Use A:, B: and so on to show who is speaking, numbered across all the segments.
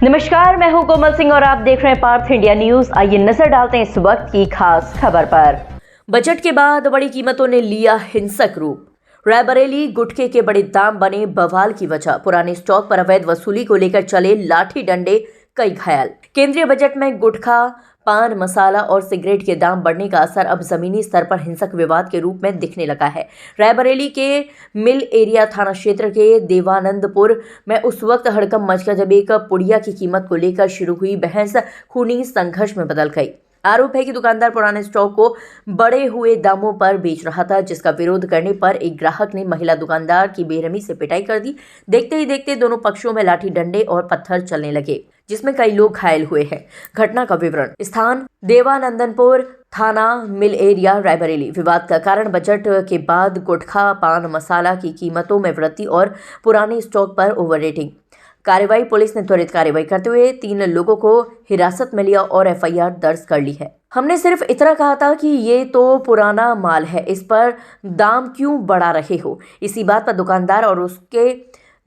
A: नमस्कार, मैं हूं कोमल सिंह और आप देख रहे हैं पार्थ इंडिया न्यूज। आइए नजर डालते हैं इस वक्त की खास खबर पर। बजट के बाद बड़ी कीमतों ने लिया हिंसक रूप। रायबरेली गुटखे के बड़े दाम बने बवाल की वजह। पुराने स्टॉक पर अवैध वसूली को लेकर चले लाठी डंडे, कई घायल। केंद्रीय बजट में गुटखा, पान मसाला और सिगरेट के दाम बढ़ने का असर अब जमीनी स्तर पर हिंसक विवाद के रूप में दिखने लगा है। रायबरेली के मिल एरिया थाना क्षेत्र के देवानंदपुर में उस वक्त हड़कंप मच गया जब एक पुड़िया की कीमत को लेकर शुरू हुई बहस खूनी संघर्ष में बदल गई। आरोप है कि दुकानदार पुराने स्टॉक को बढ़े हुए दामों पर बेच रहा था, जिसका विरोध करने पर एक ग्राहक ने महिला दुकानदार की बेरहमी से पिटाई कर दी। देखते ही देखते दोनों पक्षों में लाठी डंडे और पत्थर चलने लगे, जिसमें कई लोग घायल हुए हैं। घटना का विवरण। स्थान देवानंदपुर, थाना मिल एरिया, रायबरेली। विवाद का कारण बजट के बाद गुटखा, पान मसाला की कीमतों में वृद्धि और पुराने स्टॉक पर ओवर रेटिंग। कार्रवाई। पुलिस ने त्वरित कार्रवाई करते हुए 3 लोगों को हिरासत में लिया और FIR दर्ज कर ली है। हमने सिर्फ इतना कहा था कि ये तो पुराना माल है, इस पर दाम क्यों बढ़ा रहे हो। इसी बात पर दुकानदार और उसके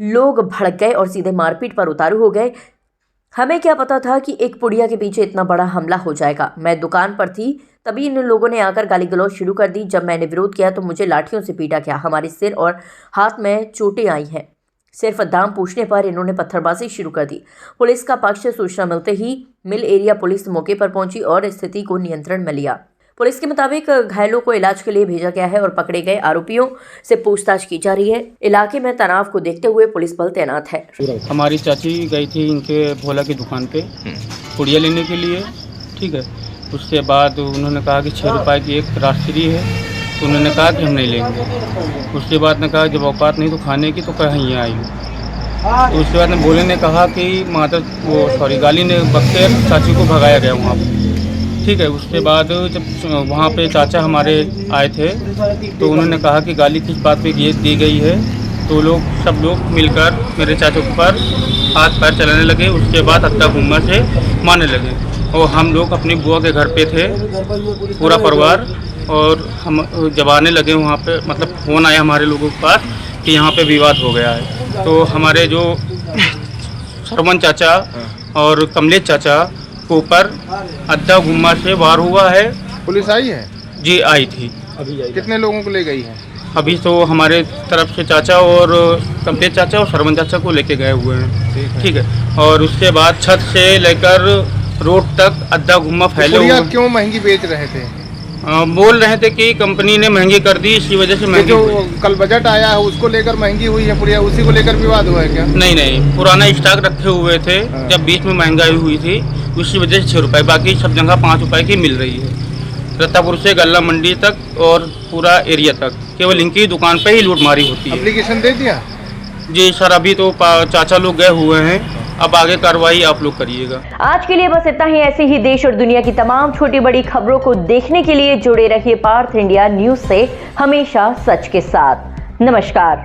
A: लोग भड़क गए और सीधे मारपीट पर उतारू हो गए। हमें क्या पता था कि एक पुड़िया के पीछे इतना बड़ा हमला हो जाएगा। मैं दुकान पर थी, तभी इन लोगों ने आकर गाली गलौज शुरू कर दी। जब मैंने विरोध किया तो मुझे लाठियों से पीटा गया। हमारे सिर और हाथ में चोटें आई हैं। सिर्फ दाम पूछने पर इन्होंने पत्थरबाजी शुरू कर दी। पुलिस का पक्ष। सूचना मिलते ही मिल एरिया पुलिस मौके पर पहुंची और स्थिति को नियंत्रण में लिया। पुलिस के मुताबिक घायलों को इलाज के लिए भेजा गया है और पकड़े गए आरोपियों से पूछताछ की जा रही है। इलाके में तनाव को देखते हुए पुलिस बल तैनात है।
B: हमारी चाची गई थी इनके भोला की दुकान पे पुड़िया लेने के लिए, ठीक है। उसके बाद उन्होंने कहा कि 6 रुपये की एक राष्ट्रीय है, तो उन्होंने कहा कि हम नहीं लेंगे। उसके बाद ने कहा जब औकात नहीं तो खाने की, तो कहीं आई हूँ। तो उसके बाद बोले ने कहा कि गाली ने बकते चाची को भगाया गया वहाँ पर, ठीक है। उसके बाद जब वहाँ पे चाचा हमारे आए थे तो उन्होंने कहा कि गाली किस बात पे ये दी गई है, तो सब लोग मिलकर मेरे चाचा के ऊपर हाथ पैर चलाने लगे। उसके बाद अद्दा घुम्मा से मारने लगे और हम लोग अपनी बुआ के घर पे थे, पूरा परिवार, और हम जब आने लगे वहाँ पे मतलब फ़ोन आया हमारे लोगों के पास कि यहाँ पे विवाद हो गया है। तो हमारे जो सरवन चाचा और कमलेश चाचा के ऊपर अद्दा घुम्मा से वार हुआ है।
C: पुलिस आई है? जी
B: आई थी।
C: कितने लोगों को ले गई है?
B: अभी तो हमारे तरफ से चाचा और कमलेश चाचा और सरवन चाचा को लेके गए हुए हैं, ठीक है। और उसके बाद छत से लेकर रोड तक अद्दा घुम्मा फैले हुए।
C: क्यों महंगी बेच रहे थे?
B: बोल रहे थे कि कंपनी ने महंगी कर दी, इसी वजह से महंगी।
C: जो कल बजट आया है उसको लेकर महंगी हुई है पुड़िया, उसी को लेकर विवाद हुआ है क्या?
B: नहीं, पुराना स्टॉक रखे हुए थे। जब बीच में महंगाई हुई थी उसी वजह से 6 रुपये, बाकी सब जगह 5 रुपये की मिल रही है। रत्तापुर से गल्ला मंडी तक और पूरा एरिया तक केवल इनकी दुकान पे ही लूटमारी होती है।
C: एप्लीकेशन दे दिया?
B: जी सर, अभी तो चाचा लोग गए हुए हैं, अब आगे कार्रवाई आप लोग करिएगा।
A: आज के लिए बस इतना ही। ऐसे ही देश और दुनिया की तमाम छोटी बड़ी खबरों को देखने के लिए जुड़े रहिए पार्थ इंडिया न्यूज से, हमेशा सच के साथ। नमस्कार।